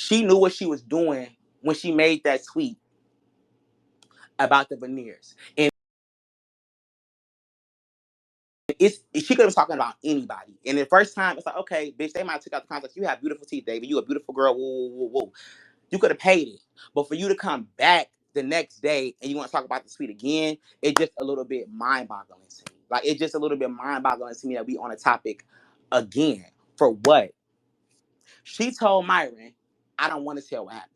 She knew what she was doing when she made that tweet about the veneers. And she could have been talking about anybody. And the first time, it's like, okay, bitch, they might have took out the context. You have beautiful teeth, Davey. You a beautiful girl. Woo, woo, woo, woo. You could have paid it. But for you to come back the next day and you want to talk about the tweet again, it's just a little bit mind-boggling to me. Like, it's just a little bit mind-boggling to me that we on a topic again. For what? She told Myron, I don't want to tell what happened.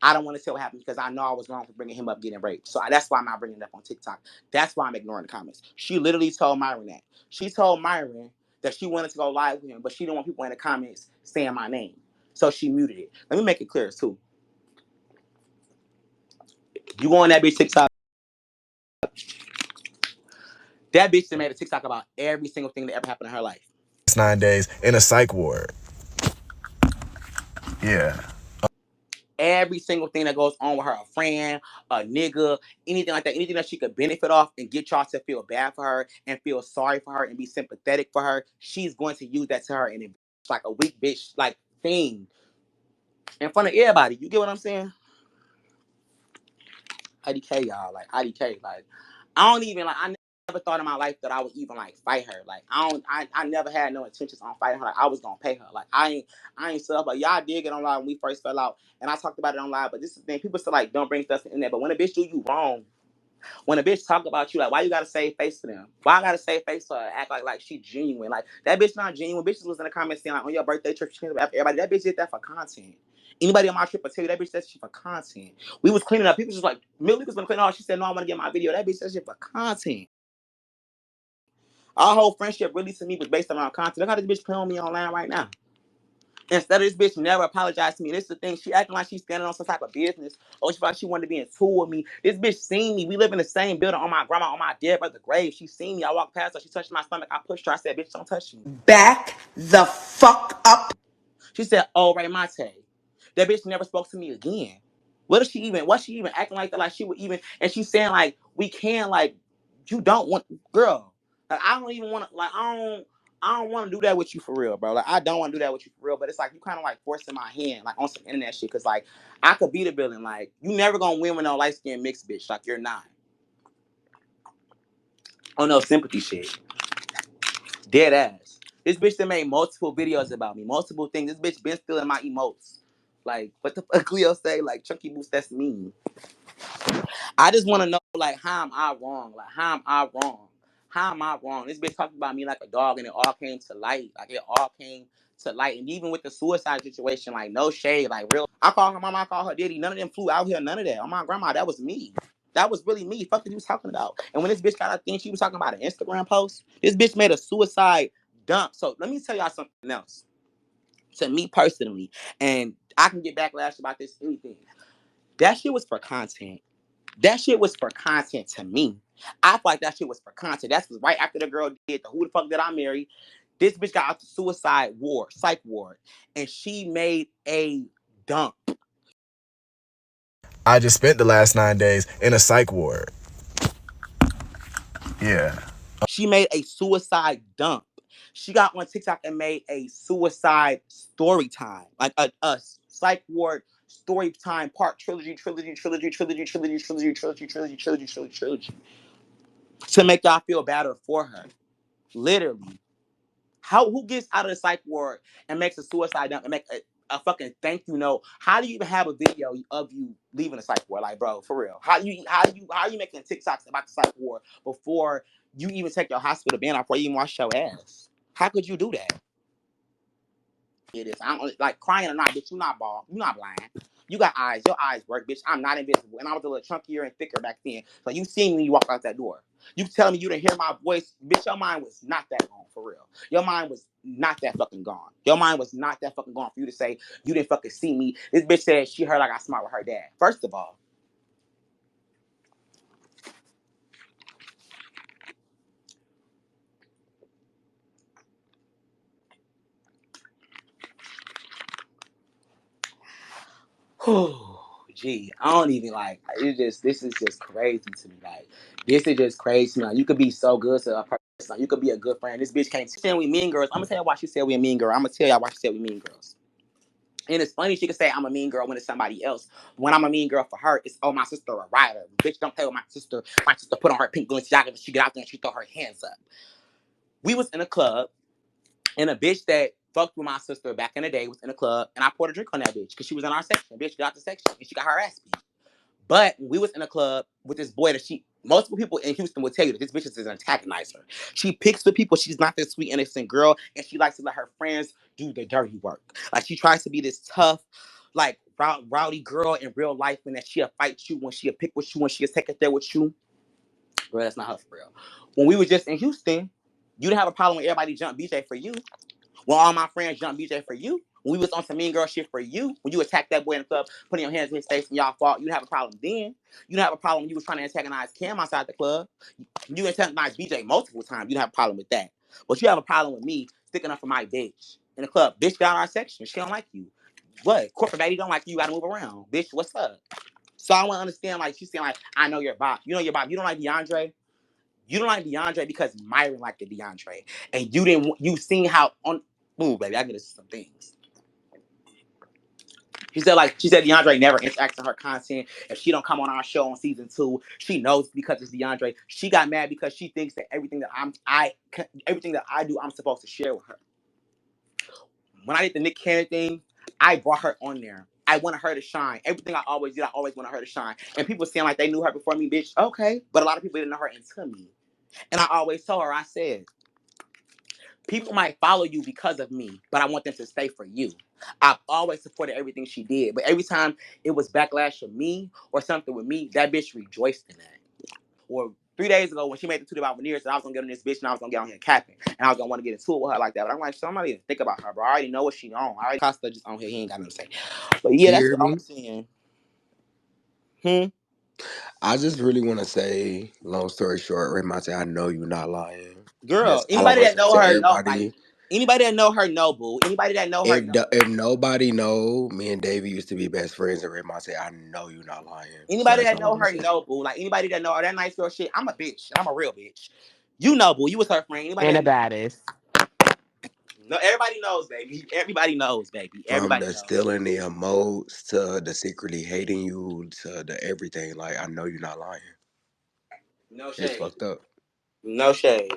I don't want to tell what happened because I know I was wrong for bringing him up getting raped. So that's why I'm not bringing it up on TikTok. That's why I'm ignoring the comments. She literally told Myron that. She told Myron that she wanted to go live with him, but she didn't want people in the comments saying my name. So she muted it. Let me make it clear, too. You go on that bitch TikTok. That bitch that made a TikTok about every single thing that ever happened in her life. 9 days in a psych ward. Yeah. Every single thing that goes on with her, a friend, a nigga, anything like that, anything that she could benefit off and get y'all to feel bad for her and feel sorry for her and be sympathetic for her, she's going to use that to her and it's like a weak bitch like thing in front of everybody. You get what I'm saying? IDK, y'all. Like, IDK. Like, I don't even, like, I never thought in my life that I would even, like, fight her. Like, I never had no intentions on fighting her. Like, I was gonna pay her. Like, I ain't stuff, but y'all did get on live when we first fell out, and I talked about it on live, but this is the thing, people still, like, don't bring stuff in there, but when a bitch do you wrong, when a bitch talk about you, like, why you gotta save face to them? Why I gotta save face to her? Act like she genuine. Like, that bitch not genuine. Bitches was in the comments saying, like, on your birthday trip, everybody, that bitch did that for content. Anybody on my trip will tell you that bitch said shit for content. We was cleaning up. People just like, Millie was gonna clean up. She said, no, I want to get my video. That bitch said shit for content. Our whole friendship really to me was based around content. Look how this bitch playing on me online right now. Instead of this bitch never apologized to me. This is the thing. She acting like she's standing on some type of business. Or she felt like she wanted to be in tour with me. This bitch seen me. We live in the same building on my grandma, on my dead brother's grave. She seen me. I walked past her. She touched my stomach. I pushed her. I said, bitch, don't touch me. Back the fuck up. She said, oh, Raymonte. That bitch never spoke to me again. What's she even acting like that? Like she would even, and she's saying like, we can, like, you don't want, girl. Like, I don't even want to, like, I don't want to do that with you for real, bro. Like, I don't want to do that with you for real, but it's like, you kind of like forcing my hand, like on some internet shit. Cause like, I could beat a villain. Like, you never gonna win with no light skinned mixed bitch. Like, you're not. Oh no, sympathy shit. Dead ass. This bitch that made multiple videos about me, multiple things. This bitch been stealing my emotes. Like, what the fuck Leo say? Like, Chunky Boots, that's me. I just want to know, like, how am I wrong? Like, how am I wrong? How am I wrong? This bitch talking about me like a dog, and it all came to light. Like, it all came to light. And even with the suicide situation, like, no shade, like, real. I call her mama, I call her daddy. None of them flew out here, none of that. Oh, my grandma, that was me. That was really me. Fuck what you was talking about. And when this bitch got out there, she was talking about an Instagram post. This bitch made a suicide dump. So let me tell y'all something else. To me personally, and I can get backlash about this, anything. That shit was for content. That shit was for content to me. I feel like that shit was for content. That's right after the girl did the who the fuck did I marry. This bitch got out the suicide ward, psych ward, and she made a dump. I just spent the last 9 days in a psych ward. Yeah. She made a suicide dump. She got on TikTok and made a suicide story time, like a psych ward story time part trilogy, to make y'all feel better for her. Literally. Who gets out of the psych ward and makes a suicide dump and make a fucking thank you note? How do you even have a video of you leaving the psych ward? Like, bro, for real. How are you making TikToks about the psych ward before you even take your hospital ban off, before you even wash your ass? How could you do that? It is. I don't like crying or not, bitch. You not bald. You not blind. You got eyes. Your eyes work, bitch. I'm not invisible. And I was a little chunkier and thicker back then. So you seen me when you walk out that door. You telling me you didn't hear my voice. Bitch, your mind was not that gone, for real. Your mind was not that fucking gone. Your mind was not that fucking gone for you to say you didn't fucking see me. This bitch said she heard I got smart with her dad. First of all, gee, I don't even like. This is just crazy to me. Like, this is just crazy to me. Like, you could be so good to a person. Like, you could be a good friend. This bitch can't say we mean girls. I'm gonna tell you why she said we mean girl. I'm gonna tell y'all why she said we mean girls. And it's funny she could say I'm a mean girl when it's somebody else. When I'm a mean girl for her, it's oh my sister a rider. Bitch, don't play with my sister. My sister put on her pink Balenciaga and she get out there and she throw her hands up. We was in a club and a bitch that fucked with my sister back in the day was in a club and I poured a drink on that bitch because she was in our section. Bitch got out the section and she got her ass beat. But we was in a club with this boy that multiple people in Houston will tell you that this bitch is an antagonizer. She picks with people. She's not this sweet, innocent girl, and she likes to let her friends do the dirty work. Like she tries to be this tough, like rowdy girl in real life, and that she'll fight you, when she'll pick with you, when she'll take it there with you. Bro, that's not her for real. When we were just in Houston, you didn't have a problem when everybody jumped BJ for you. When all my friends jumped BJ for you. When we was on some mean girl shit for you. When you attacked that boy in the club, putting your hands in his face and y'all fought, you didn't have a problem then. You didn't have a problem when you was trying to antagonize Cam outside the club. You antagonized BJ multiple times. You don't have a problem with that. But you have a problem with me sticking up for my bitch in the club. Bitch got our section. She don't like you. What? Corporate baby don't like you. You gotta move around. Bitch, what's up? So I want to understand, like, she's saying, like, I know your bop. You know your bop. You don't like DeAndre? You don't like DeAndre because Myron liked the DeAndre. And you seen how on, ooh, baby, I get into some things. She said DeAndre never interacts in her content. If she don't come on our show on season 2, she knows because it's DeAndre. She got mad because she thinks that everything that I do, I'm supposed to share with her. When I did the Nick Cannon thing, I brought her on there. I wanted her to shine. Everything I always did, I always wanted her to shine. And people saying like they knew her before me, bitch. Okay, but a lot of people didn't know her until me. And I always told her, I said, people might follow you because of me, but I want them to stay for you. I've always supported everything she did, but every time it was backlash of me or something with me, that bitch rejoiced in that. Or 3 days ago when she made the tweet about veneers, that I was gonna get on this bitch and I was gonna get on here capping, and I was gonna want to get into it with her like that. But I'm like, somebody even think about her, bro. I already know what she on. I already Costa just on here. He ain't got nothing to say. But yeah, You that's hear what me? I'm saying. Hmm. I just really want to say, long story short, Raymonte, I know you're not lying. Girl, That's all I anybody want to that say know to her know, like everybody. anybody that know her know, boo. Anybody that know her know. If nobody know, me and Davey used to be best friends, and Raymonte, I know you're not lying. So Anybody that's that all I know want her to say. know, boo. Like anybody that know her, that nice girl shit. I'm a bitch. I'm a real bitch. You know, boo. You was her friend. Anybody And a that baddest. no, everybody knows, baby. Everybody knows, baby. From Everybody the knows. stealing the emotes to the secretly hating you to the everything, like I know you're not lying. No It's shade. fucked up. No shade.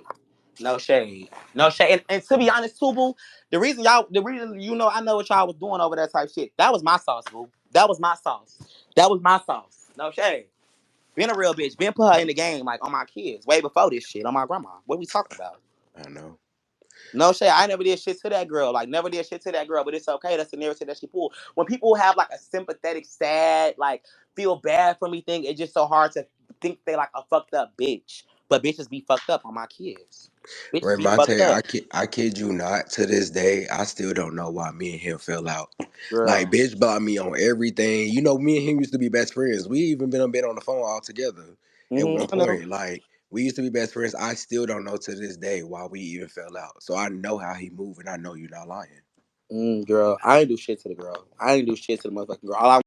No shade. No shade. And to be honest, too, boo, the reason I know what y'all was doing over that type shit. That was my sauce, boo. That was my sauce. That was my sauce. No shade. Being a real bitch, been put her in the game like on my kids way before this shit on my grandma. What we talking about? I know. No shit, I never did shit to that girl. Like never did shit to that girl, but it's okay. That's the narrative that she pulled. When people have like a sympathetic, sad, like feel bad for me thing, it's just so hard to think they like a fucked up bitch. But bitches be fucked up on my kids. Bitches be fucked Raymonte, up. I kid you not. To this day, I still don't know why me and him fell out. Like, Girl. bitch bought me on everything. You know, me and him used to be best friends. We even been on the phone all together at one I know. point. Like, we used to be best friends. I still don't know to this day why we even fell out. So I know how he moved, and I know you're not lying. Girl, I ain't do shit to the girl. I ain't do shit to the motherfucking girl. All I